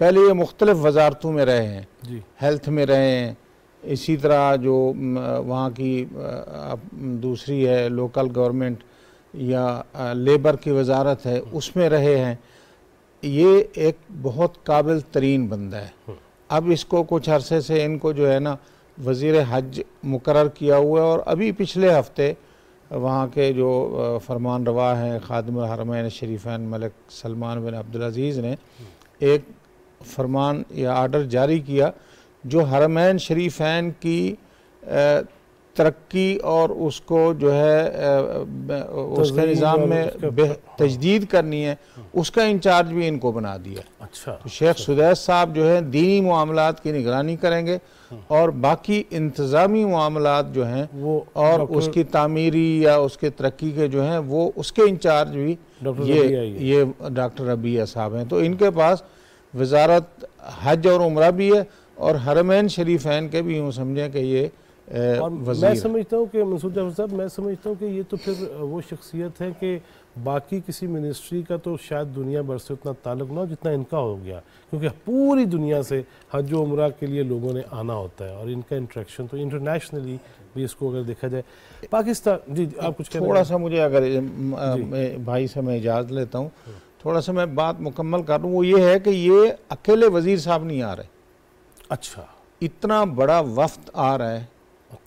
پہلے یہ مختلف وزارتوں میں رہے ہیں، جی ہیلتھ میں رہے ہیں، اسی طرح جو وہاں کی دوسری ہے لوکل گورنمنٹ یا لیبر کی وزارت ہے اس میں رہے ہیں. یہ ایک بہت قابل ترین بندہ ہے. اب اس کو کچھ عرصے سے ان کو جو ہے نا وزیر حج مقرر کیا ہوا ہے، اور ابھی پچھلے ہفتے وہاں کے جو فرمان روا ہیں خادم الحرمین شریفین ملک سلمان بن عبدالعزیز نے ایک فرمان یا آرڈر جاری کیا جو حرمین شریفین کی ترقی اور اس کو جو ہے اس کے نظام میں تجدید کرنی ہے، اس کا انچارج بھی ان کو بنا دیا. اچھا. تو شیخ سدیس صاحب جو ہے دینی معاملات کی نگرانی کریں گے، اور باقی انتظامی معاملات جو ہیں وہ اور اس کی تعمیری یا اس کے ترقی کے جو ہیں وہ اس کے انچارج بھی یہ ڈاکٹر ربیعہ صاحب ہیں. تو ان کے پاس وزارت حج اور عمرہ بھی ہے اور حرمین شریفین کے بھی یوں سمجھیں کہ یہ میں سمجھتا ہوں کہ منصور جعفر صاحب، میں سمجھتا ہوں کہ یہ تو پھر وہ شخصیت ہے کہ باقی کسی منسٹری کا تو شاید دنیا بھر سے اتنا تعلق نہ ہو جتنا ان کا ہو گیا، کیونکہ پوری دنیا سے حج و عمرہ کے لیے لوگوں نے آنا ہوتا ہے، اور ان کا انٹریکشن تو انٹرنیشنلی بھی اس کو اگر دیکھا جائے. پاکستان جی آپ کچھ کہہ رہے ہیں؟ تھوڑا سا مجھے اگر بھائی سے میں اجازت لیتا ہوں، تھوڑا سا میں بات مکمل کر دوں. وہ یہ ہے کہ یہ اکیلے وزیر صاحب نہیں آ رہے. اچھا. اتنا بڑا وفد آ رہا ہے،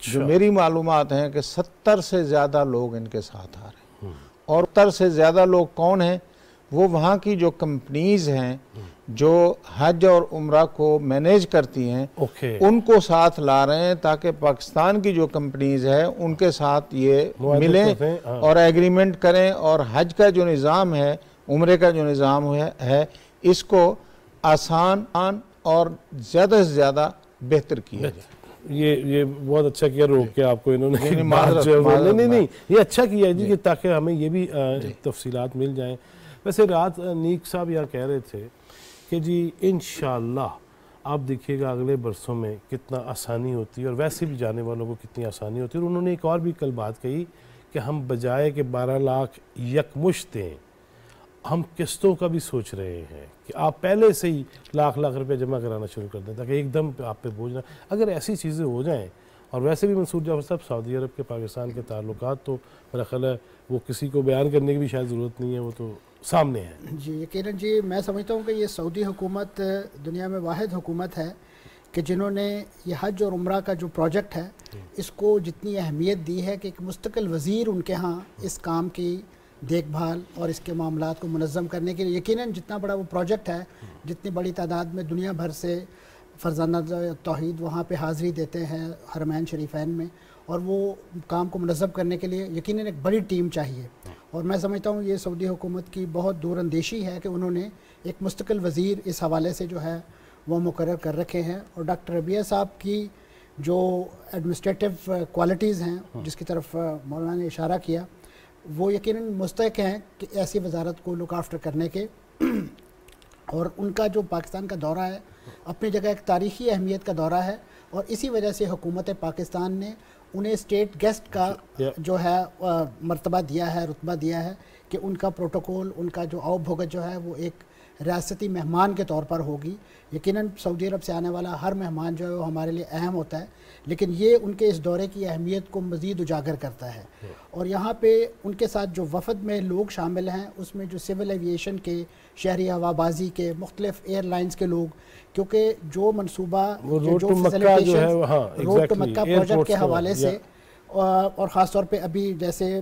جو میری معلومات ہیں کہ 70 سے زیادہ لوگ ان کے ساتھ آ رہے ہیں. اور 70 سے زیادہ لوگ کون ہیں؟ وہ وہاں کی جو کمپنیز ہیں جو حج اور عمرہ کو مینیج کرتی ہیں ان کو ساتھ لا رہے ہیں، تاکہ پاکستان کی جو کمپنیز ہیں ان کے ساتھ یہ ملیں اور ایگریمنٹ کریں، اور حج کا جو نظام ہے، عمرے کا جو نظام ہے، اس کو آسان اور زیادہ سے زیادہ بہتر کیا جائے. یہ بہت اچھا کیا روک کے آپ کو انہوں نے نہیں یہ اچھا کیا ہے جی، کہ تاکہ ہمیں یہ بھی تفصیلات مل جائیں. ویسے رات نیک صاحب یہاں کہہ رہے تھے کہ جی انشاءاللہ آپ دیکھیے گا اگلے برسوں میں کتنا آسانی ہوتی ہے، اور ویسے بھی جانے والوں کو کتنی آسانی ہوتی ہے. اور انہوں نے ایک اور بھی کل بات کہی کہ ہم بجائے کہ 12 لاکھ یکمشت دیں، ہم قسطوں کا بھی سوچ رہے ہیں کہ آپ پہلے سے ہی لاکھ روپے جمع کرانا شروع کر دیں، تاکہ ایک دم آپ پہ بوجھ نہ. اگر ایسی چیزیں ہو جائیں، اور ویسے بھی منصور جعفر صاحب سعودی عرب کے پاکستان کے تعلقات تو میرا خیال ہے وہ کسی کو بیان کرنے کی بھی شاید ضرورت نہیں ہے، وہ تو سامنے ہے. جی یقیناً جی، میں سمجھتا ہوں کہ یہ سعودی حکومت دنیا میں واحد حکومت ہے کہ جنہوں نے یہ حج اور عمرہ کا جو پروجیکٹ ہے اس کو جتنی اہمیت دی ہے کہ ایک مستقل وزیر ان کے ہاں اس کام کی دیکھ بھال اور اس کے معاملات کو منظم کرنے کے لیے. یقیناً جتنا بڑا وہ پروجیکٹ ہے، جتنی بڑی تعداد میں دنیا بھر سے فرزانہ توحید وہاں پہ حاضری دیتے ہیں حرمین شریفین میں، اور وہ کام کو منظم کرنے کے لیے یقیناً ایک بڑی ٹیم چاہیے. اور میں سمجھتا ہوں یہ سعودی حکومت کی بہت دور اندیشی ہے کہ انہوں نے ایک مستقل وزیر اس حوالے سے جو ہے وہ مقرر کر رکھے ہیں. اور ڈاکٹر ربیعہ صاحب کی جو ایڈمنسٹریٹو کوالٹیز ہیں جس کی طرف مولانا نے اشارہ کیا، وہ یقیناً مستحق ہیں کہ ایسی وزارت کو لک آفٹر کرنے کے. اور ان کا جو پاکستان کا دورہ ہے اپنی جگہ ایک تاریخی اہمیت کا دورہ ہے، اور اسی وجہ سے حکومت پاکستان نے انہیں اسٹیٹ گیسٹ کا جو ہے مرتبہ دیا ہے، رتبہ دیا ہے کہ ان کا پروٹوکول، ان کا جو آؤ بھگت جو ہے وہ ایک ریاستی مہمان کے طور پر ہوگی. یقیناً سعودی عرب سے آنے والا ہر مہمان جو ہے وہ ہمارے لیے اہم ہوتا ہے، لیکن یہ ان کے اس دورے کی اہمیت کو مزید اجاگر کرتا ہے. اور یہاں پہ ان کے ساتھ جو وفد میں لوگ شامل ہیں اس میں جو سول ایویشن کے، شہری ہوا بازی کے، مختلف ایئر لائنس کے لوگ، کیونکہ جو منصوبہ روڈ ٹو مکہ پروجیکٹ کے حوالے سے، اور خاص طور پہ ابھی جیسے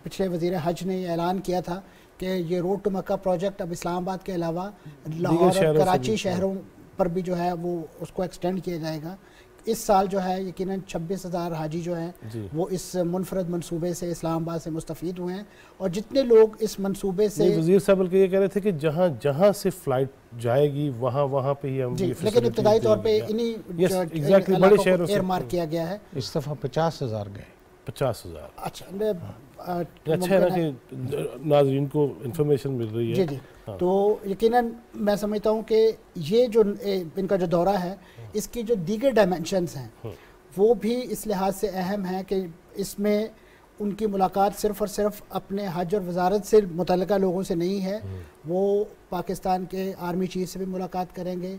پچھلے وزیر حج نے یہ اعلان کیا تھا کہ یہ روڈ ٹو مکہ پروجیکٹ اب اسلام آباد کے علاوہ لاہور اور کراچی شہروں پر بھی جو ہے وہ اس کو ایکسٹینڈ کیا جائے گا. اس سال جو ہے یقیناً 26,000 حاجی جو ہیں وہ اس منفرد منصوبے سے اسلام آباد سے مستفید ہوئے ہیں. اور جتنے لوگ اس منصوبے سے، وزیر صاحب بلکہ یہ کہہ رہے تھے کہ جہاں جہاں سے فلائٹ جائے گی وہاں پہ ہی ہم، لیکن ابتدائی طور پہ انہی بڑے شہروں سے ایئر مارک کیا گیا ہے. اس دفعہ 50,000 گئے. 50,000. اچھا ہے نا کہ ناظرین کو انفارمیشن مل رہی ہے. جی تو یقیناً میں سمجھتا ہوں کہ یہ جو ان کا جو دورہ ہے اس کی جو دیگر ڈائمنشنز ہیں وہ بھی اس لحاظ سے اہم ہیں کہ اس میں ان کی ملاقات صرف اور صرف اپنے حج اور وزارت سے متعلقہ لوگوں سے نہیں ہے، وہ پاکستان کے آرمی چیف سے بھی ملاقات کریں گے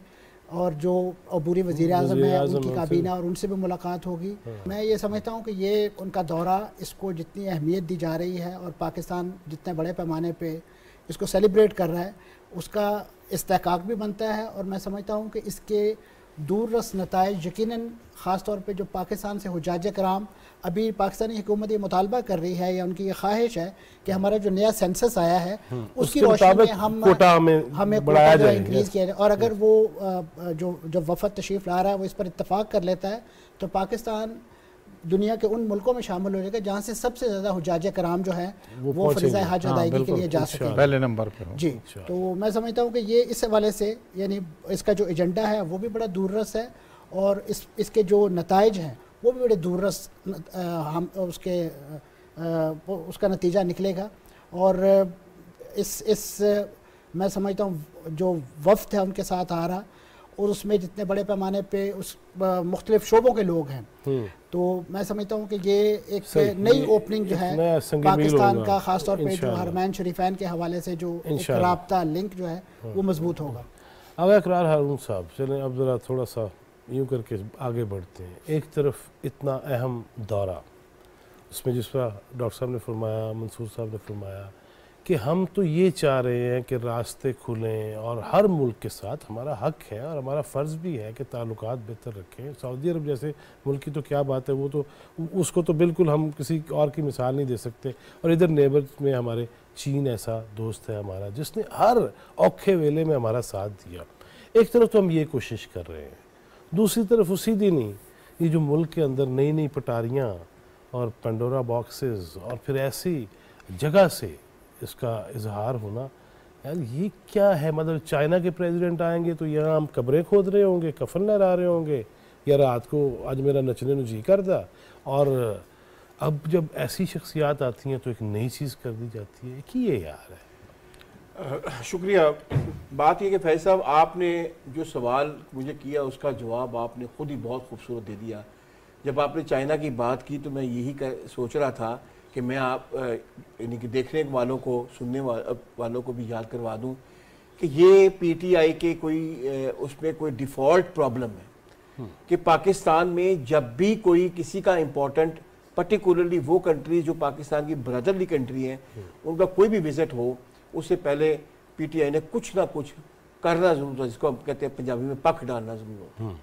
اور جو عبوری وزیر اعظم ہے ان کی کابینہ اور ان سے بھی ملاقات ہوگی۔ میں یہ سمجھتا ہوں کہ یہ ان کا دورہ، اس کو جتنی اہمیت دی جا رہی ہے اور پاکستان جتنے بڑے پیمانے پہ اس کو سیلیبریٹ کر رہا ہے، اس کا استحقاق بھی بنتا ہے، اور میں سمجھتا ہوں کہ اس کے دور رس نتائج یقیناً خاص طور پہ جو پاکستان سے حجاج کرام، ابھی پاکستانی حکومت یہ مطالبہ کر رہی ہے یا ان کی یہ خواہش ہے کہ ہمارا جو نیا سینسس آیا ہے اس کی روشنی میں ہمیں کوٹا جو انکریز کیا جائے، اور اگر وہ جو وفد تشریف لا رہا ہے وہ اس پر اتفاق کر لیتا ہے تو پاکستان دنیا کے ان ملکوں میں شامل ہو جائے گا جہاں سے سب سے زیادہ حجاج کرام جو ہیں وہ فریضہ حج ادائیگی کے لیے جا سکیں، پہلے نمبر پہ۔ جی، تو میں سمجھتا ہوں کہ یہ اس حوالے سے یعنی اس کا جو ایجنڈا ہے وہ بھی بڑا دور رس ہے، اور اس کے جو نتائج ہیں وہ بھی بڑے دور رس اس کا نتیجہ نکلے گا، اور اس میں سمجھتا ہوں جو وفد ہے ان کے ساتھ آ رہا، اور اس میں جتنے بڑے پیمانے پہ اس مختلف شعبوں کے لوگ ہیں، تو میں سمجھتا ہوں کہ یہ ایک نئی اوپننگ جو ہے پاکستان کا، خاص طور پہ جو حرمین شریفین کے حوالے سے جو ایک رابطہ لنک جو ہے وہ مضبوط ہوگا۔ اب اقرار ہارون صاحب، چلیں اب ذرا تھوڑا سا یوں کر کے آگے بڑھتے ہیں۔ ایک طرف اتنا اہم دورہ، اس میں جس طرح ڈاکٹر صاحب نے فرمایا، منصور صاحب نے فرمایا کہ ہم تو یہ چاہ رہے ہیں کہ راستے کھلیں، اور ہر ملک کے ساتھ ہمارا حق ہے اور ہمارا فرض بھی ہے کہ تعلقات بہتر رکھیں۔ سعودی عرب جیسے ملک کی تو کیا بات ہے، وہ تو اس کو تو بالکل ہم کسی اور کی مثال نہیں دے سکتے، اور ادھر نیبر میں ہمارے چین ایسا دوست ہے ہمارا جس نے ہر اوکھے ویلے میں ہمارا ساتھ دیا۔ ایک طرف تو ہم یہ کوشش کر رہے ہیں، دوسری طرف اسی دن ہی یہ جو ملک کے اندر نئی نئی پٹاریاں اور پنڈورا باکسز اور پھر ایسی جگہ سے اس کا اظہار ہونا، یار یہ کیا ہے؟ مطلب چائنا کے پریزیڈنٹ آئیں گے تو یہاں ہم قبریں کھود رہے ہوں گے، کفن لہرا رہے ہوں گے، یا رات کو آج میرا نچنے نو جی کرتا، اور اب جب ایسی شخصیات آتی ہیں تو ایک نئی چیز کر دی جاتی ہے کہ یہ یار ہے۔ شکریہ۔ بات یہ کہ فیض صاحب، آپ نے جو سوال مجھے کیا اس کا جواب آپ نے خود ہی بہت خوبصورت دے دیا۔ جب آپ نے چائنا کی بات کی تو میں یہی سوچ رہا تھا کہ میں آپ یعنی کہ دیکھنے والوں کو، سننے والوں کو بھی یاد کروا دوں کہ یہ پی ٹی آئی کے کوئی اس میں کوئی ڈیفالٹ پرابلم ہے کہ پاکستان میں جب بھی کوئی کسی کا امپورٹنٹ، پرٹیکولرلی وہ کنٹری جو پاکستان کی برادرلی کنٹری ہیں، ان کا کوئی بھی وزٹ ہو، اس سے پہلے پی ٹی آئی نے کچھ نہ کچھ کرنا ضرور ہوتا، جس کو ہم کہتے ہیں پنجابی میں پک ڈالنا ضرور ہوتا۔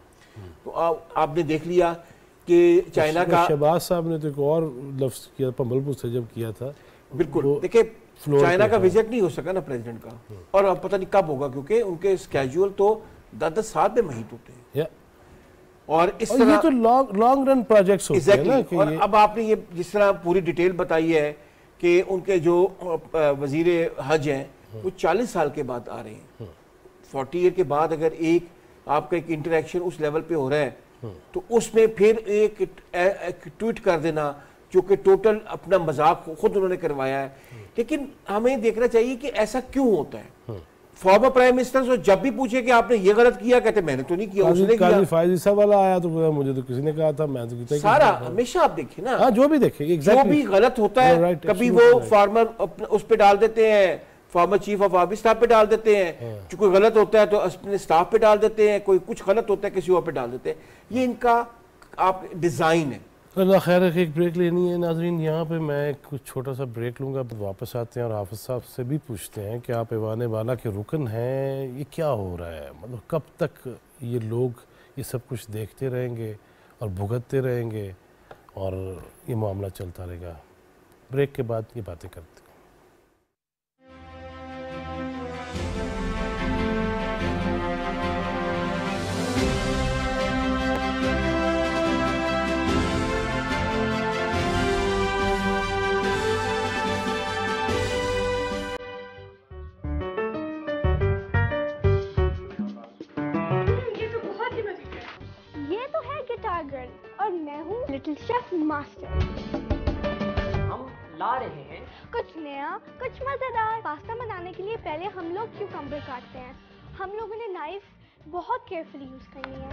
تو آپ نے دیکھ لیا کہ چائنا کا، شہباز صاحب نے تو ایک اور لفظ کیا پمبلپور سے جب کیا تھا، بالکل دیکھیں چائنا کا وزٹ نہیں ہو سکا نا پریزیڈنٹ کا، اور اب پتہ نہیں کب ہوگا، کیونکہ ان کے اسکیجول تو 10-10 سال میں محیط ہوتے ہیں، اور اس طرح یہ تو لانگ رن پروجیکٹس ہوتے ہیں نا۔ اور اب آپ نے یہ جس طرح پوری ڈیٹیل بتائی ہے کہ ان کے جو وزیر حج ہیں وہ 40 سال کے بعد آ رہے ہیں، 40 ایئر کے بعد اگر ایک آپ کا ایک انٹریکشن اس لیول پہ ہو رہا ہے تو اس میں پھر ایک ٹویٹ کر دینا جو کہ ٹوٹل اپنا مذاق خود انہوں نے کروایا ہے۔ لیکن ہمیں دیکھنا چاہیے کہ ایسا کیوں ہوتا ہے۔ فارمر پرائم منسٹر سے جب بھی پوچھے کہ آپ نے یہ غلط کیا، کہتے میں نے تو نہیں کیا، اس نے کیا۔ قاضی فائز صاحب والا آیا تو مجھے تو کسی نے کہا تھا، میں تو کہتا سارا ہمیشہ آپ دیکھیں نا، جو بھی دیکھیں جو بھی غلط ہوتا ہے، کبھی وہ فارمر اس پہ ڈال دیتے ہیں، farmer chief of army staff پہ ڈال دیتے ہیں، جو کوئی غلط ہوتا ہے تو اپنے اسٹاف پہ ڈال دیتے ہیں، کوئی کچھ غلط ہوتا ہے کسی اور پہ ڈال دیتے ہیں۔ یہ ان کا آپ ڈیزائن ہے۔ اللہ خیر ہے، ایک بریک لینی ہے ناظرین، یہاں پہ میں ایک چھوٹا سا بریک لوں گا، واپس آتے ہیں اور حافظ صاحب سے بھی پوچھتے ہیں کہ آپ ایوان بالا کے رکن ہیں، یہ کیا ہو رہا ہے؟ مطلب کب تک یہ لوگ یہ سب کچھ دیکھتے رہیں گے اور بھگتتے رہیں گے اور یہ معاملہ چلتا رہے گا؟ بریک کے بعد یہ باتیں کرتے ہیں۔ اور میں ہوں لٹل شیف ماسٹر۔ ہم لا رہے ہیں کچھ نیا، کچھ مزیدار۔ پاستا بنانے کے لیے پہلے ہم لوگ کیوکمبر کاٹتے ہیں۔ ہم لوگوں نے نائف بہت کیئرفلی یوز کرنی ہے۔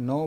9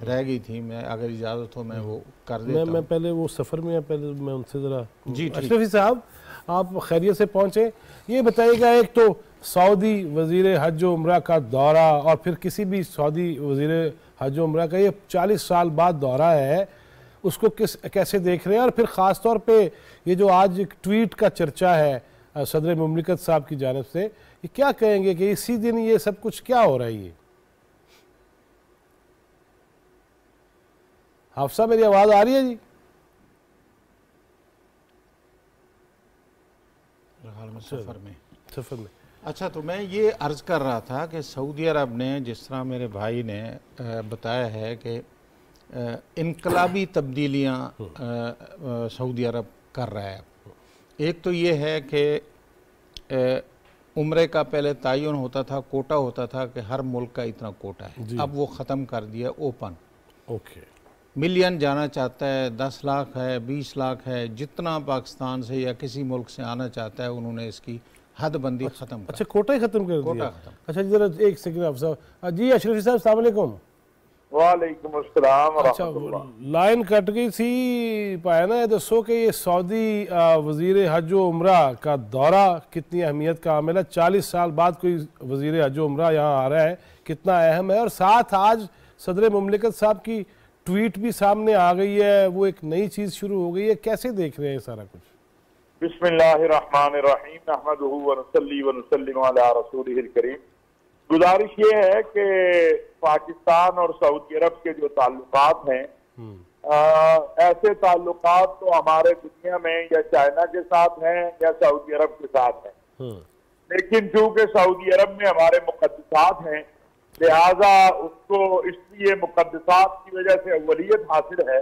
رہ گئی تھی، میں اگر اجازت ہو میں وہ کر دیتا ہوں۔ میں پہلے وہ سفر میں پہلے میں ان سے ذرا جی اشرفی صاحب آپ خیریت سے پہنچے، یہ بتائیے گا ایک تو سعودی وزیر حج و عمرہ کا دورہ اور پھر کسی بھی سعودی وزیر حج و عمرہ کا یہ 40 سال بعد دورہ ہے، اس کو کیسے دیکھ رہے ہیں؟ اور پھر خاص طور پہ یہ جو آج ایک ٹویٹ کا چرچا ہے صدر مملکت صاحب کی جانب سے، یہ کیا کہیں گے کہ اسی دن یہ سب کچھ کیا ہو رہا ہے؟ یہ حافظ صاحب میری آواز آ رہی ہے؟ جی سفر میں اچھا، تو میں یہ عرض کر رہا تھا کہ سعودی عرب نے جس طرح میرے بھائی نے بتایا ہے کہ انقلابی تبدیلیاں سعودی عرب کر رہا ہے۔ ایک تو یہ ہے کہ عمرے کا پہلے تعین ہوتا تھا، کوٹا ہوتا تھا کہ ہر ملک کا اتنا کوٹا ہے، اب وہ ختم کر دیا، اوپن ملین جانا چاہتا ہے، 10 لاکھ ہے، 20 لاکھ ہے، جتنا پاکستان سے یا کسی ملک سے آنا چاہتا ہے انہوں نے اس کی حد بندی ختم کر۔ اچھا کوٹا ہی ختم کر دیا؟ اچھا جی ذرا ایک سیکنڈ حافظ صاحب۔ جی اشرفی صاحب السلام علیکم۔ وعلیکم السلام ورحمۃ اللہ۔ لائن کٹ گئی تھی، پایا نا یہ دسو کہ یہ سعودی وزیر حج و عمرہ کا دورہ کتنی اہمیت کا عامل ہے؟ 40 سال بعد کوئی وزیر حج و عمرہ یہاں آ رہا ہے، کتنا اہم ہے؟ اور ساتھ آج صدر مملکت صاحب کی ٹویٹ بھی سامنے آ گئی ہے، وہ ایک نئی چیز شروع ہو گئی ہے، کیسے دیکھ رہے ہیں سارا کچھ؟ بسم اللہ الرحمن الرحیم، نحمدہ ونصلی ونسلم علی رسولہ الکریم۔ گزارش یہ ہے کہ پاکستان اور سعودی عرب کے جو تعلقات ہیں، ایسے تعلقات تو ہمارے دنیا میں یا چائنا کے ساتھ ہیں یا سعودی عرب کے ساتھ ہیں، لیکن چونکہ سعودی عرب میں ہمارے مقدسات ہیں لہٰذا اس کو اس لیے مقدسات کی وجہ سے اولیت حاصل ہے،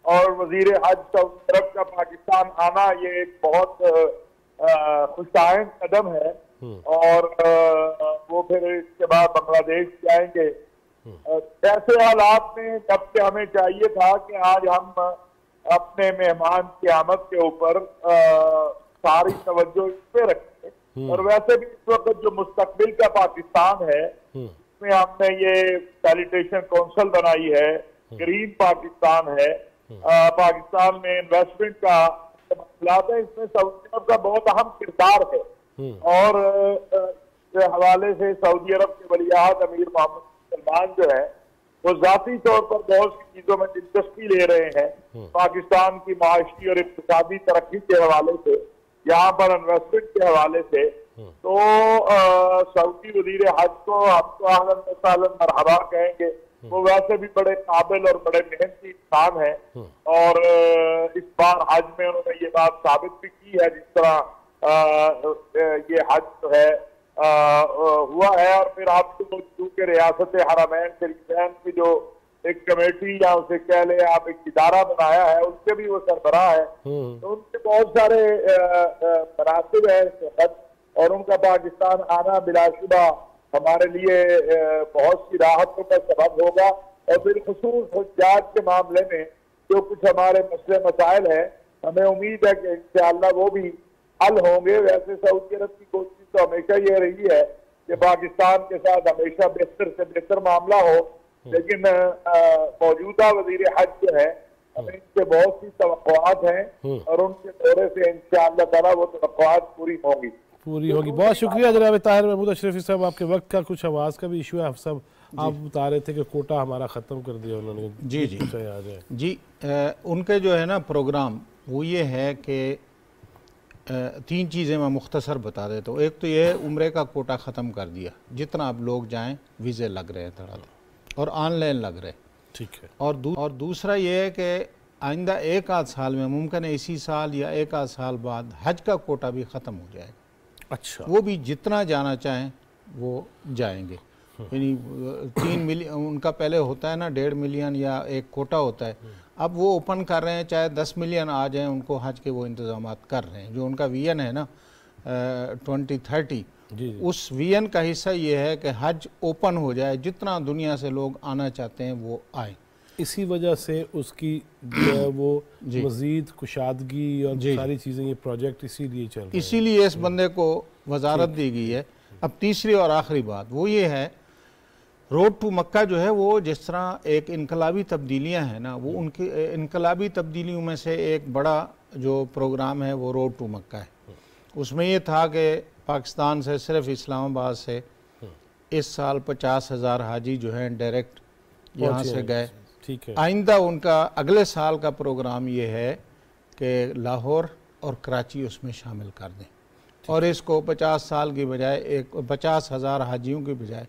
اور وزیر حج سعودی عرب کا پاکستان آنا یہ ایک بہت خوشائند قدم ہے، اور وہ پھر اس کے بعد بنگلہ دیش جائیں گے۔ ایسے حالات میں جب کہ ہمیں چاہیے تھا کہ آج ہم اپنے مہمان کی آمد کے اوپر ساری توجہ اس پہ رکھیں، اور ویسے بھی اس وقت جو مستقبل کا پاکستان ہے اس میں ہم نے یہ سینیٹیشن کونسل بنائی ہے، گرین پاکستان ہے، پاکستان میں انویسٹمنٹ کا مسئلات ہے، اس میں سعودی عرب کا بہت اہم کردار ہے، اور اس حوالے سے سعودی عرب کے ولی عہد امیر محمد سلمان جو ہے وہ ذاتی طور پر بہت سی چیزوں میں دلچسپی لے رہے ہیں، پاکستان کی معاشی اور اقتصادی ترقی کے حوالے سے، یہاں پر انویسٹمنٹ کے حوالے سے، تو سعودی وزیر حج کو ہم تو اہلاً و سہلاً مرحبا کہیں گے، وہ ویسے بھی بڑے قابل اور بڑے محنتی انسان ہیں، اور اس بار حج میں انہوں نے یہ بات ثابت بھی کی ہے، جس طرح یہ حج جو ہے ہوا ہے، اور پھر آپ کو چونکہ ریاست حرمین شریفین کی جو ایک کمیٹی یا اسے کہہ لیں آپ ایک ادارہ بنایا ہے، اس کے بھی وہ سربراہ ہے، تو ان کے بہت سارے مناسب ہیں، اور ان کا پاکستان آنا بلا شبہ ہمارے لیے بہت سی راحتوں کا سبب ہوگا، اور بالخصوص حجاج کے معاملے میں جو کچھ ہمارے مسئلے مسائل ہیں ہمیں امید ہے کہ انشاءاللہ وہ بھی حل ہوں گے۔ ویسے سعودی عرب کی کوشش تو ہمیشہ یہ رہی ہے کہ پاکستان کے ساتھ ہمیشہ بہتر سے بہتر معاملہ ہو، لیکن موجودہ وزیر حج جو ہے ہمیں ان سے بہت سی توقعات ہیں، اور ان کے دورے سے انشاءاللہ تعالیٰ وہ توقعات پوری ہوگی۔ بہت شکریہ جناب طاہر محمود اشرفی صاحب، آپ کے وقت کا کچھ آواز کا بھی ایشو ہے۔ صاحب آپ بتا رہے تھے کہ کوٹا ہمارا ختم کر دیا انہوں نے۔ جی ان کے جو ہے نا پروگرام وہ یہ ہے کہ 3 چیزیں میں مختصر بتا دیتا ہوں۔ ایک تو یہ عمرے کا کوٹا ختم کر دیا، جتنا اب لوگ جائیں ویزے لگ رہے ہیں دھڑا دھڑ، اور آن لائن لگ رہے، ٹھیک ہے۔ اور دوسرا یہ ہے کہ آئندہ 1 آدھ سال میں، ممکن ہے اسی سال یا 1 آدھ سال بعد، حج کا کوٹا بھی ختم ہو جائے گا۔ اچھا، وہ بھی جتنا جانا چاہیں وہ جائیں گے، یعنی 3 ملین ان کا پہلے ہوتا ہے نا 1.5 ملین یا ایک کوٹا ہوتا ہے، اب وہ اوپن کر رہے ہیں، چاہے 10 ملین آ جائیں ان کو حج کے وہ انتظامات کر رہے ہیں۔ جو ان کا وین ہے نا 2030، اس وین کا حصہ یہ ہے کہ حج اوپن ہو جائے، جتنا دنیا سے لوگ آنا چاہتے ہیں وہ آئیں۔ اسی وجہ سے اس کی جو ہے وہ مزید کشادگی اور ساری چیزیں، یہ پروجیکٹ اسی لیے چل رہا ہے، اسی لیے اس بندے کو وزارت دی گئی ہے۔ اب تیسری اور آخری بات وہ یہ ہے، روڈ ٹو مکہ جو ہے وہ جس طرح ایک انقلابی تبدیلیاں ہیں نا، وہ ان کی انقلابی تبدیلیوں میں سے ایک بڑا جو پروگرام ہے وہ روڈ ٹو مکہ ہے۔ اس میں یہ تھا کہ پاکستان سے صرف اسلام آباد سے اس سال 50,000 حاجی جو ہیں ڈائریکٹ یہاں سے گئے۔ آئندہ ان کا اگلے سال کا پروگرام یہ ہے کہ لاہور اور کراچی اس میں شامل کر دیں، اور اس کو 50 سال کی بجائے 50,000 حاجیوں کی بجائے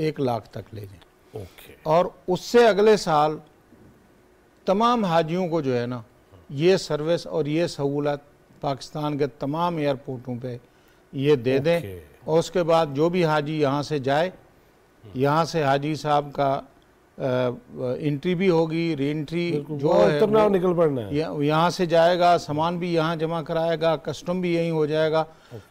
1 لاکھ تک لے جائیں، اور اس سے اگلے سال تمام حاجیوں کو جو ہے نا یہ سروس اور یہ سہولت پاکستان کے تمام ایئرپورٹوں پہ یہ دے دیں، اور اس کے بعد جو بھی حاجی یہاں سے جائے، یہاں سے حاجی صاحب کا انٹری بھی ہوگی، ری انٹری جو ہے نکل پڑنا ہے، یہاں سے جائے گا، سامان بھی یہاں جمع کرائے گا، کسٹم بھی یہیں ہو جائے گا،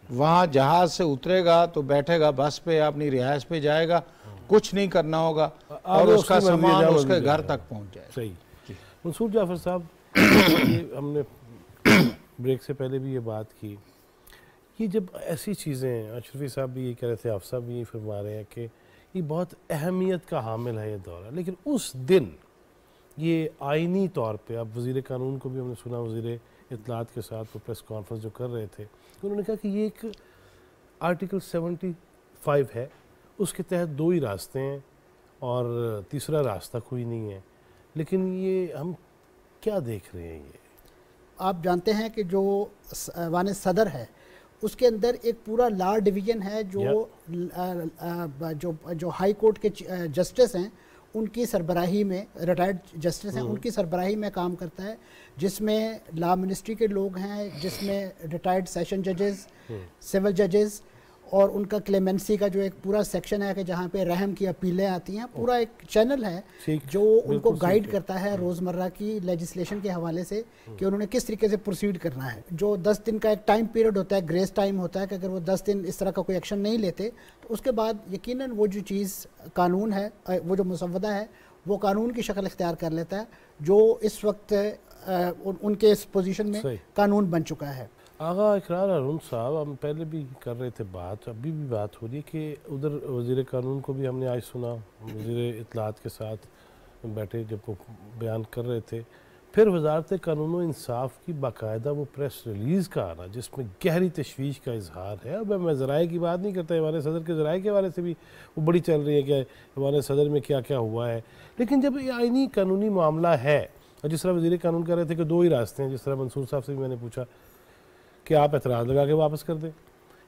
وہاں جہاز سے اترے گا تو بیٹھے گا بس پہ، اپنی رہائش پہ جائے گا، کچھ نہیں کرنا ہوگا، اور اس کا سامان اس کے گھر تک پہنچ جائے گا۔ صحیح۔ منصور جعفر صاحب، ہم نے بریک سے پہلے بھی یہ بات کی، یہ جب ایسی چیزیں، اشرفی صاحب بھی یہ کہہ رہے تھے، آپ صاحب بھی یہ فرما رہے ہیں کہ یہ بہت اہمیت کا حامل ہے یہ دورہ، لیکن اس دن یہ آئینی طور پہ، اب وزیر قانون کو بھی ہم نے سنا، وزیر اطلاعات کے ساتھ وہ پریس کانفرنس جو کر رہے تھے، انہوں نے کہا کہ یہ ایک آرٹیکل 75 ہے، اس کے تحت 2 ہی راستے ہیں اور تیسرا راستہ کوئی نہیں ہے، لیکن یہ ہم کیا دیکھ رہے ہیں؟ یہ آپ جانتے ہیں کہ جو ایوان صدر ہے اس کے اندر ایک پورا لا ڈویژن ہے جو ہائی کورٹ کے جسٹس ہیں ان کی سربراہی میں، ریٹائرڈ جسٹس ہیں ان کی سربراہی میں کام کرتا ہے، جس میں لا منسٹری کے لوگ ہیں، جس میں ریٹائرڈ سیشن ججز، سول ججز، اور ان کا کلیمنسی کا جو ایک پورا سیکشن ہے کہ جہاں پہ رحم کی اپیلیں آتی ہیں، پورا ایک چینل ہے جو ان کو گائیڈ کرتا ہے روزمرہ کی لیجسلیشن کے حوالے سے کہ انہوں نے کس طریقے سے پروسیڈ کرنا ہے۔ جو 10 دن کا ایک ٹائم پیریڈ ہوتا ہے، گریس ٹائم ہوتا ہے، کہ اگر وہ 10 دن اس طرح کا کوئی ایکشن نہیں لیتے تو اس کے بعد یقیناً وہ جو چیز قانون ہے، وہ جو مسودہ ہے وہ قانون کی شکل اختیار کر لیتا ہے، جو اس وقت ان کے اس پوزیشن میں قانون بن چکا ہے۔ آغا اقرار ہارون صاحب، ہم پہلے بھی کر رہے تھے بات، ابھی بھی بات ہو رہی ہے کہ ادھر وزیر قانون کو بھی ہم نے آج سنا، وزیر اطلاعات کے ساتھ بیٹھے جب وہ بیان کر رہے تھے، پھر وزارت قانون و انصاف کی باقاعدہ وہ پریس ریلیز کا آنا جس میں گہری تشویش کا اظہار ہے۔ اب میں ذرائع کی بات نہیں کرتا، ایوان صدر کے ذرائع کے حوالے سے بھی وہ بڑی چل رہی ہے کہ ایوان صدر میں کیا کیا ہوا ہے، لیکن جب یہ آئینی قانونی معاملہ ہے، اور جس طرح وزیر قانون کہہ رہے تھے کہ 2 ہی راستے ہیں، جس طرح منصور صاحب سے بھی میں نے پوچھا کہ آپ اعتراض لگا کے واپس کر دیں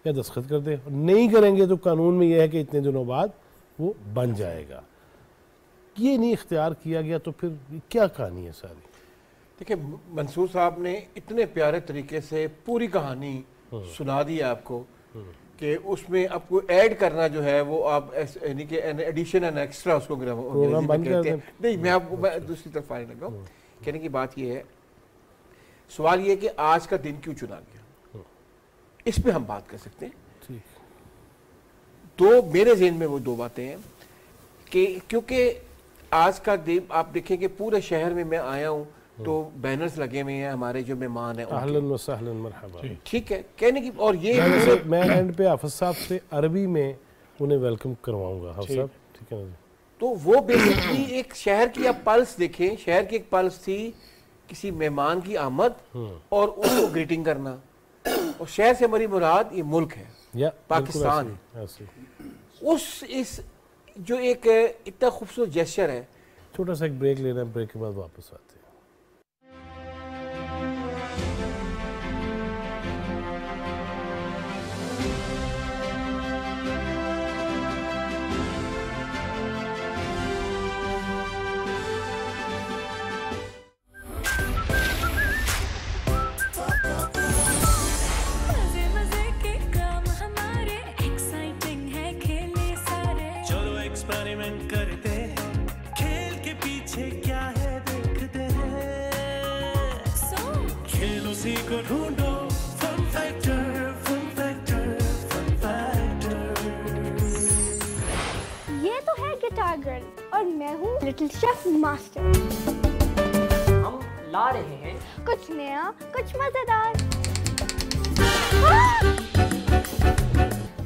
یا دستخط کر دیں، نہیں کریں گے تو قانون میں یہ ہے کہ اتنے دنوں بعد وہ بن جائے گا، یہ نہیں اختیار کیا گیا تو پھر کیا کہانی ہے ساری؟ دیکھیں، منصور صاحب نے اتنے پیارے طریقے سے پوری کہانی سنا دی آپ کو کہ اس میں آپ کو ایڈ کرنا جو ہے وہ آپ یعنی کہ ایڈیشن اینڈ ایکسٹرا اس کو کہتے ہیں۔ نہیں، میں آپ کو دوسری طرف آنے لگا ہوں، کہنے کی بات یہ ہے، سوال یہ ہے کہ آج کا دن کیوں چنا گیا، اس پہ ہم بات کر سکتے ہیں۔ میرے ذہن میں وہ 2 باتیں ہیں کہ کیونکہ آج کا دن آپ دیکھیں کہ پورے شہر میں میں آیا ہوں تو بینرز لگے ہوئے ہیں، ہمارے جو مہمان ہیں اہلاً و سہلاً مرحبا، ٹھیک ہے کہنے کی، اور یہ میں اینڈ پہ حافظ صاحب سے عربی میں انہیں ویلکم کرواؤں گا، حافظ صاحب ٹھیک ہے نا جی۔ تو وہ بیسکلی ایک شہر کی آپ پلس دیکھیں، شہر کی ایک پلس تھی کسی مہمان کی آمد اور اس کو گریٹنگ کرنا، اور شہر سے ہماری مراد یہ ملک ہے، پاکستان ہے، اس جو ایک اتنا خوبصورت جیسچر ہے۔ چھوٹا سا ایک بریک لینا ہے، بریک کے بعد واپس آتے ہیں۔ لٹل شیف ماسٹر، ہم لا رہے ہیں کچھ نیا، کچھ مزیدار۔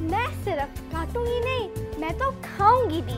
میں صرف کاٹوں گی نہیں، میں تو کھاؤں گی بھی۔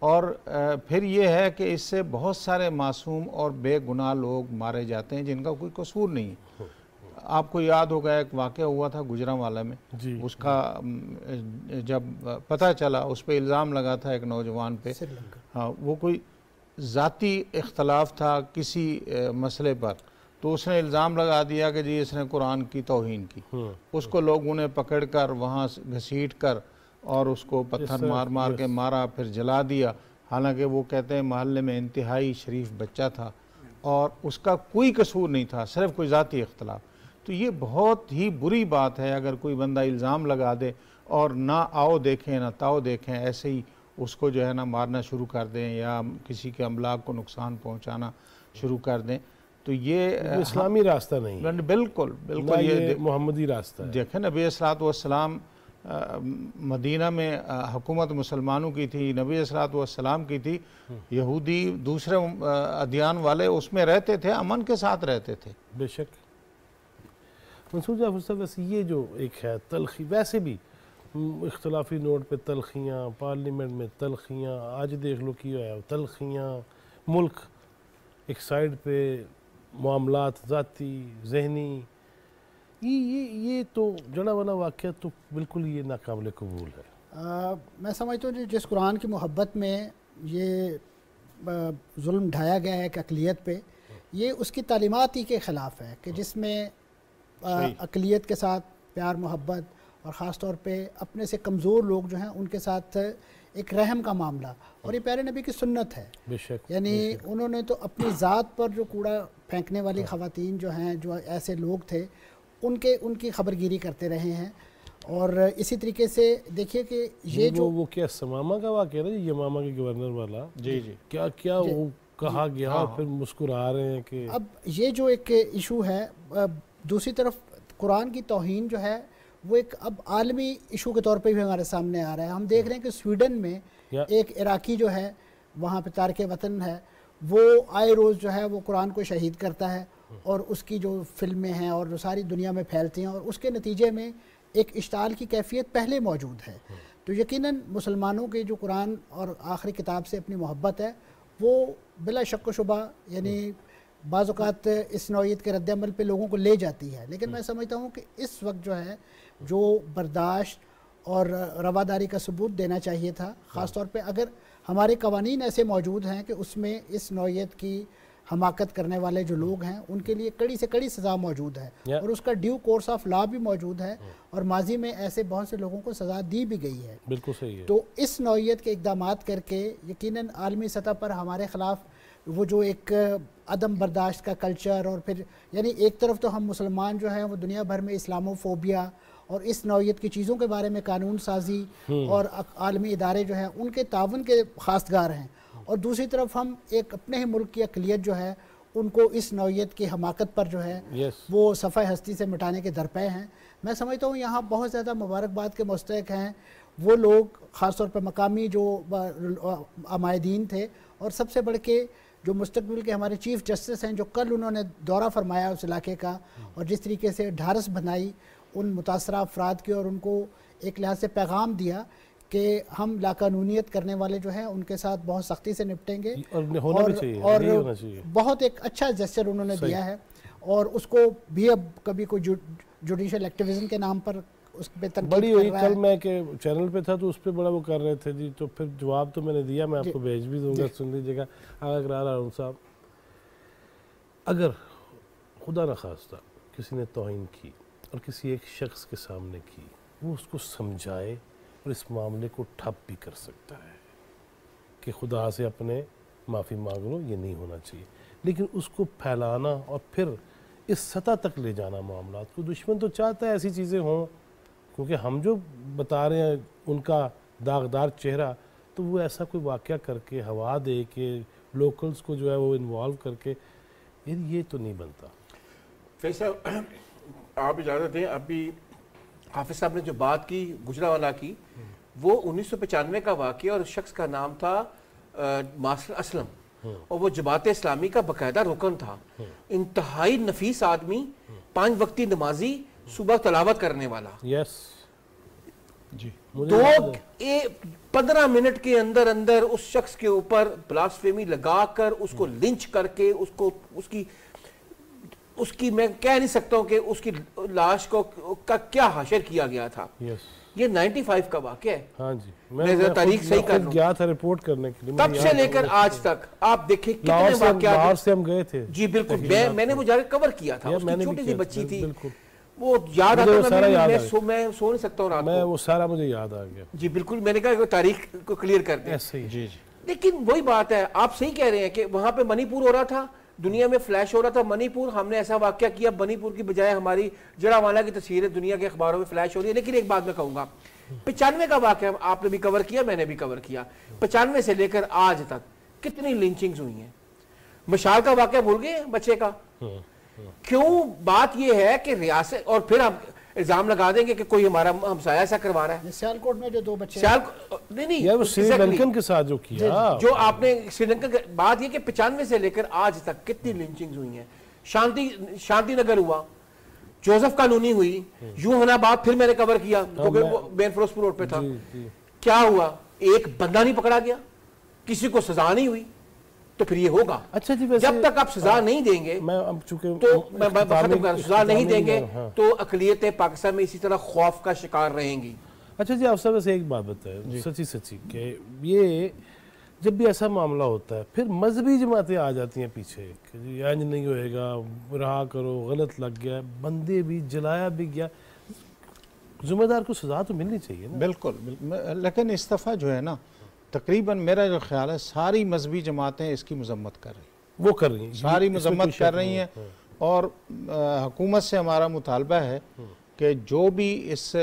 اور پھر یہ ہے کہ اس سے بہت سارے معصوم اور بے گناہ لوگ مارے جاتے ہیں جن کا کوئی قصور نہیں ہے. آپ کو یاد ہوگا ایک واقعہ ہوا تھا گجرانوالہ میں, اس کا جب پتہ چلا, اس پہ الزام لگا تھا ایک نوجوان پہ, ہاں وہ کوئی ذاتی اختلاف تھا کسی مسئلے پر, تو اس نے الزام لگا دیا کہ جی اس نے قرآن کی توہین کی. اس کو لوگوں نے پکڑ کر وہاں گھسیٹ کر اور اس کو پتھر مار مار کے مارا, پھر جلا دیا. حالانکہ وہ کہتے ہیں محلے میں انتہائی شریف بچہ تھا اور اس کا کوئی قصور نہیں تھا, صرف کوئی ذاتی اختلاف. تو یہ بہت ہی بری بات ہے اگر کوئی بندہ الزام لگا دے اور نہ آؤ دیکھیں نہ تاؤ دیکھیں, ایسے ہی اس کو جو ہے نا مارنا شروع کر دیں یا کسی کے املاک کو نقصان پہنچانا شروع کر دیں. تو یہ اسلامی راستہ نہیں ہے, بالکل بالکل یہ محمدی راستہ ہے. دیکھیں نبی صلی والسلام مدینہ میں حکومت مسلمانوں کی تھی, نبی صلی اللہ علیہ وسلم کی تھی. یہودی دوسرے ادیان والے اس میں رہتے تھے, امن کے ساتھ رہتے تھے. بے شک. منصور جعفر صاحب ویسے یہ جو ایک ہے تلخی, ویسے بھی اختلافی نوٹ پہ تلخیاں, پارلیمنٹ میں تلخیاں, آج دیکھ لو کیا ہے تلخیاں, ملک ایک سائیڈ پہ معاملات ذاتی ذہنی, یہ تو جڑا والا واقعہ تو بالکل یہ ناقابل قبول ہے. میں سمجھتا ہوں جس قرآن کی محبت میں یہ ظلم ڈھایا گیا ہے ایک اقلیت پہ, یہ اس کی تعلیمات ہی کے خلاف ہے کہ جس میں اقلیت کے ساتھ پیار محبت اور خاص طور پہ اپنے سے کمزور لوگ جو ہیں ان کے ساتھ ایک رحم کا معاملہ, اور یہ پیارے نبی کی سنت ہے. بے شک. یعنی انہوں نے تو اپنی ذات پر جو کوڑا پھینکنے والی خواتین جو ہیں, جو ایسے لوگ تھے, ان کی خبرگیری کرتے رہے ہیں. اور اسی طریقے سے دیکھیے کہ یہ جو وہ کیا سماما کا واقعہ نا, یماما کے گورنر والا, کیا وہ کہا گیا, پھر مسکرا رہے ہیں کہ اب یہ جو ایک ایشو ہے. دوسری طرف قرآن کی توہین جو ہے وہ ایک اب عالمی ایشو کے طور پہ بھی ہمارے سامنے آ رہا ہے. ہم دیکھ رہے ہیں کہ سویڈن میں ایک عراقی جو ہے وہاں پہ تارک وطن ہے, وہ آئے روز جو ہے وہ قرآن کو شہید کرتا ہے اور اس کی جو فلمیں ہیں اور جو ساری دنیا میں پھیلتی ہیں, اور اس کے نتیجے میں ایک اشتعال کی کیفیت پہلے موجود ہے. تو یقیناً مسلمانوں کی جو قرآن اور آخری کتاب سے اپنی محبت ہے وہ بلا شک و شبہ یعنی بعض اوقات اس نوعیت کے رد عمل پہ لوگوں کو لے جاتی ہے. لیکن میں سمجھتا ہوں کہ اس وقت جو ہے جو برداشت اور رواداری کا ثبوت دینا چاہیے تھا, خاص طور پہ اگر ہمارے قوانین ایسے موجود ہیں کہ اس میں اس نوعیت کی حماقت کرنے والے جو لوگ ہیں ان کے لیے کڑی سے کڑی سزا موجود ہے, اور اس کا ڈیو کورس آف لا بھی موجود ہے, اور ماضی میں ایسے بہت سے لوگوں کو سزا دی بھی گئی ہے. بالکل صحیح ہے. تو اس نوعیت کے اقدامات کر کے یقیناً عالمی سطح پر ہمارے خلاف وہ جو ایک عدم برداشت کا کلچر, اور پھر یعنی ایک طرف تو ہم مسلمان جو ہیں وہ دنیا بھر میں اسلاموفوبیا اور اس نوعیت کی چیزوں کے بارے میں قانون سازی اور عالمی ادارے جو ہیں ان کے تعاون کے خواستگار ہیں, اور دوسری طرف ہم ایک اپنے ہی ملک کی اقلیت جو ہے ان کو اس نوعیت کی حماقت پر جو ہے وہ صفحہ ہستی سے مٹانے کے درپے ہیں. میں سمجھتا ہوں یہاں بہت زیادہ مبارکباد کے مستحق ہیں وہ لوگ, خاص طور پر مقامی جو عمائدین تھے, اور سب سے بڑھ کے جو مستقبل کے ہمارے چیف جسٹس ہیں جو کل انہوں نے دورہ فرمایا اس علاقے کا, اور جس طریقے سے ڈھارس بنائی ان متاثرہ افراد کی, اور ان کو ایک لحاظ سے پیغام دیا کہ ہم لاقانونیت کرنے والے جو ہیں ان کے ساتھ بہت سختی سے نپٹیں گے, اور بہت ایک اچھا جسچر انہوں نے دیا ہے. اور اس کو بھی اب کبھی کوئی جوڈیشل ایکٹیویزم کے نام پر اس پہ تنقید بڑی ہوئی. کل میں کہ چینل پہ تھا تو اس پہ بڑا وہ کر رہے تھے جی, تو پھر جواب تو میں نے دیا, میں آپ کو بھیج بھی دوں گا, سن لیجیے گا. اقرار ہارون صاحب, اگر خدا نخواستہ کسی نے توہین کی اور کسی ایک شخص کے سامنے کی, وہ اس کو سمجھائے اور اس معاملے کو ٹھپ بھی کر سکتا ہے کہ خدا سے اپنے معافی مانگ لو, یہ نہیں ہونا چاہیے. لیکن اس کو پھیلانا اور پھر اس سطح تک لے جانا معاملات کو, دشمن تو چاہتا ہے ایسی چیزیں ہوں, کیونکہ ہم جو بتا رہے ہیں ان کا داغدار چہرہ, تو وہ ایسا کوئی واقعہ کر کے ہوا دے کہ لوکلز کو جو ہے وہ انوالو کر کے, یہ تو نہیں بنتا. فیصل آپ اجازت دیں, ابھی حافظ صاحب نے جو بات کی گجرانوالہ کی, وہ 1995 کا واقعہ, اور اس شخص کا نام تھا ماسٹر اسلم, اور وہ جماعت اسلامی کا باقاعدہ رکن تھا. انتہائی نفیس آدمی, 5 وقتی نمازی, صبح تلاوت کرنے والا. جی 15 منٹ کے اندر اندر اس شخص کے اوپر بلاسفیمی لگا کر اس کو لنچ کر کے اس کی میں کہہ نہیں سکتا ہوں کہ اس کی لاش کا کیا حشر کیا گیا تھا. یہ 95 کا واقعہ ہے. ہاں جی میں تاریخ صحیح کر لوں گیا تھا رپورٹ کرنے کے لیے, تب سے لے کر آج تک آپ دیکھیں کتنے واقعات. لاہور سے ہم گئے تھے. جی بالکل, میں نے وہ جا کے کور کیا تھا. اس کی چھوٹی سی بچی تھی, وہ یاد آتا ہے, میں سو نہیں سکتا ہوں رات کو. وہ سارا مجھے یاد آ گیا. جی بالکل, میں نے کہا تاریخ کو کلیئر کر دیں. جی لیکن وہی بات ہے, آپ صحیح کہہ رہے ہیں کہ وہاں پہ منی پور ہو رہا تھا, دنیا میں فلیش ہو رہا تھا. منی پور ہم نے ایسا واقعہ کیا, منی پور کی بجائے ہماری جڑاوالا کی تصویریں دنیا کے اخباروں میں فلیش ہو رہی ہے. لیکن ایک بات میں کہوں گا, 95 کا واقعہ آپ نے بھی کور کیا, میں نے بھی کور کیا. 95 سے لے کر آج تک کتنی لنچنگز ہوئی ہیں. مشال کا واقعہ بھول گئے بچے کا, کیوں؟ بات یہ ہے کہ ریاست, اور پھر ہم الزام لگا دیں گے کہ کوئی ہمارا ہمسایہ ایسا کروا رہا ہے. سیالکوٹ میں جو 2 بچے نہیں سری لنکن کے ساتھ جو کیا, جو آپ نے سری لنکن, بات یہ کہ 95 سے لے کر آج تک کتنی لنچنگز ہوئی ہیں. شانتی نگر ہوا, جوزف کالونی ہوئی, یوں ہونا بات پھر میں نے کور کیا کیونکہ وہ بین فروزپور روڈ پہ تھا. کیا ہوا؟ ایک بندہ نہیں پکڑا گیا, کسی کو سزا نہیں ہوئی, تو پھر یہ ہوگا. اچھا جی, جب تک آپ سزا نہیں دیں گے سزا نہیں دیں گے تو اقلیتیں پاکستان میں اسی طرح خوف کا شکار رہیں گی. اچھا جی, آپ سے ایک بات بتائیں سچی کہ یہ جب بھی ایسا معاملہ ہوتا ہے پھر مذہبی جماعتیں آ جاتی ہیں پیچھے کہ جی انج نہیں ہوئے گا, رہا کرو, غلط لگ گیا, بندے بھی جلایا بھی گیا, ذمہ دار کو سزا تو ملنی چاہیے نا. بالکل, لیکن اس دفعہ جو ہے نا تقریباً میرا جو خیال ہے ساری مذہبی جماعتیں اس کی مذمت کر رہی ہیں. وہ کر رہی ہیں, ساری مذمت کر رہی ہیں. اور حکومت سے ہمارا مطالبہ ہے کہ جو بھی اس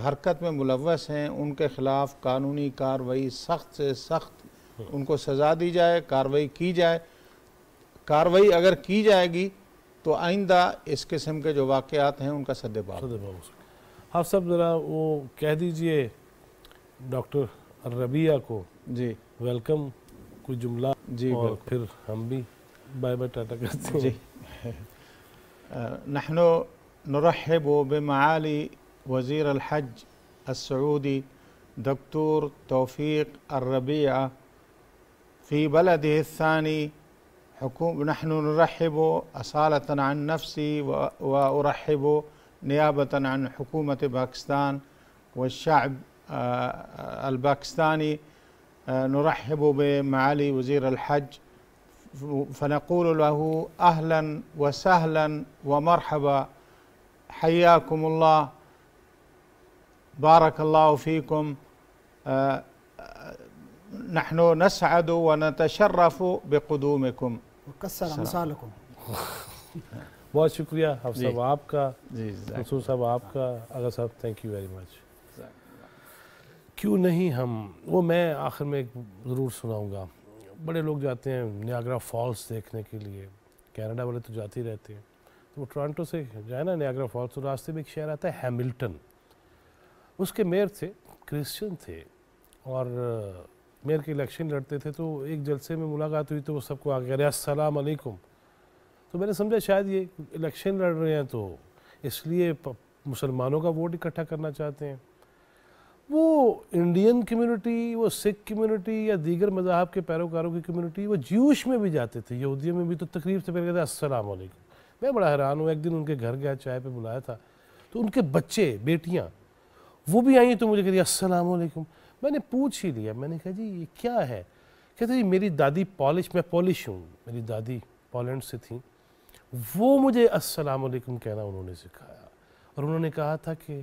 حرکت میں ملوث ہیں ان کے خلاف قانونی کارروائی سخت سے سخت ان کو سزا دی جائے, کارروائی کی جائے. کارروائی اگر کی جائے گی تو آئندہ اس قسم کے جو واقعات ہیں ان کا سدباب ہو سکے. آپ سب ذرا وہ کہہ دیجئے ڈاکٹر الربیہ کو جی ویلکم, کوئی جملہ جی, اور پھر ہم بھی بائے بائے ٹاٹا کرتے ہیں. جی نحن نرحب بمعالي وزير الحج السعودي دكتور توفيق الربيع في بلده الثاني. نحن نرحب أصالة عن نفسي وأرحب نيابة عن حكومة باكستان والشعب الباكستاني. نرحب بمعالي وزير الحج فنقول له أهلا وسهلا ومرحبا, حياكم الله, بارك الله فيكم. نحن نسعد ونتشرف بقدومكم. وكسر أمثالكم. بہت شکریہ حفظ صاحب آپ کا, منصور صاحب آپ کا, آغا صاحب تھینک یو ویری مچ. کیوں نہیں ہم, وہ میں آخر میں ایک ضرور سناؤں گا. بڑے لوگ جاتے ہیں نیاگرا فالس دیکھنے کے لیے, کینیڈا والے تو جاتے ہی رہتے ہیں, تو وہ ٹورانٹو سے جائے نا نیاگرا فالس, تو راستے میں ایک شہر آتا ہے ہیملٹن. اس کے میئر تھے, کرسچن تھے, اور میئر کے الیکشن لڑتے تھے. تو ایک جلسے میں ملاقات ہوئی تو وہ سب کو آگے کہہ رہے السلام علیکم. تو میں نے سمجھا شاید یہ الیکشن لڑ رہے ہیں تو اس لیے مسلمانوں کا ووٹ اکٹھا کرنا چاہتے ہیں. وہ انڈین کمیونٹی, وہ سکھ کمیونٹی یا دیگر مذاہب کے پیروکاروں کی کمیونٹی, وہ جیوش میں بھی جاتے تھے, یہودیوں میں بھی. تو تقریب سے پہلے کہتے ہیں السلام علیکم. میں بڑا حیران ہوں. ایک دن ان کے گھر گیا, چائے پہ بلایا تھا, تو ان کے بچے بیٹیاں وہ بھی آئیں تو مجھے کہہ دیا السلام علیکم. میں نے پوچھ ہی لیا, میں نے کہا جی یہ کیا ہے؟ کہتے جی میری دادی میں پولش ہوں, میری دادی پولینڈ سے تھیں, وہ مجھے السلام علیکم کہنا انہوں نے سکھایا. اور انہوں نے کہا تھا کہ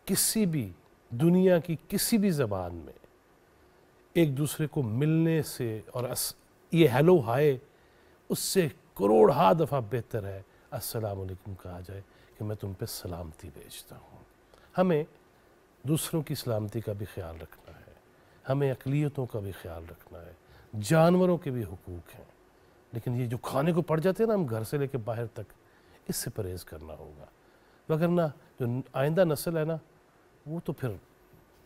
کسی بھی دنیا کی کسی بھی زبان میں ایک دوسرے کو ملنے سے اور یہ ہیلو ہائے اس سے کروڑ دفعہ بہتر ہے السلام علیکم کہا جائے کہ میں تم پہ سلامتی بھیجتا ہوں. ہمیں دوسروں کی سلامتی کا بھی خیال رکھنا ہے, ہمیں اقلیتوں کا بھی خیال رکھنا ہے, جانوروں کے بھی حقوق ہیں. لیکن یہ جو کھانے کو پڑ جاتے ہیں نا ہم گھر سے لے کے باہر تک, اس سے پرہیز کرنا ہوگا, وگرنہ جو آئندہ نسل ہے نا وہ تو پھر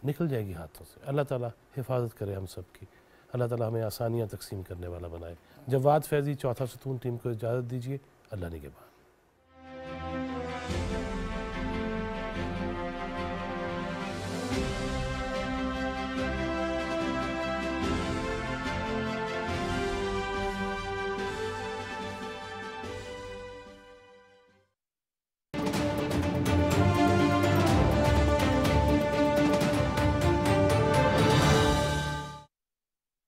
نکل جائے گی ہاتھوں سے. اللہ تعالیٰ حفاظت کرے ہم سب کی, اللہ تعالیٰ ہمیں آسانیاں تقسیم کرنے والا بنائے. جواد فیضی چوتھا ستون ٹیم کو اجازت دیجیے. اللہ نگہبان.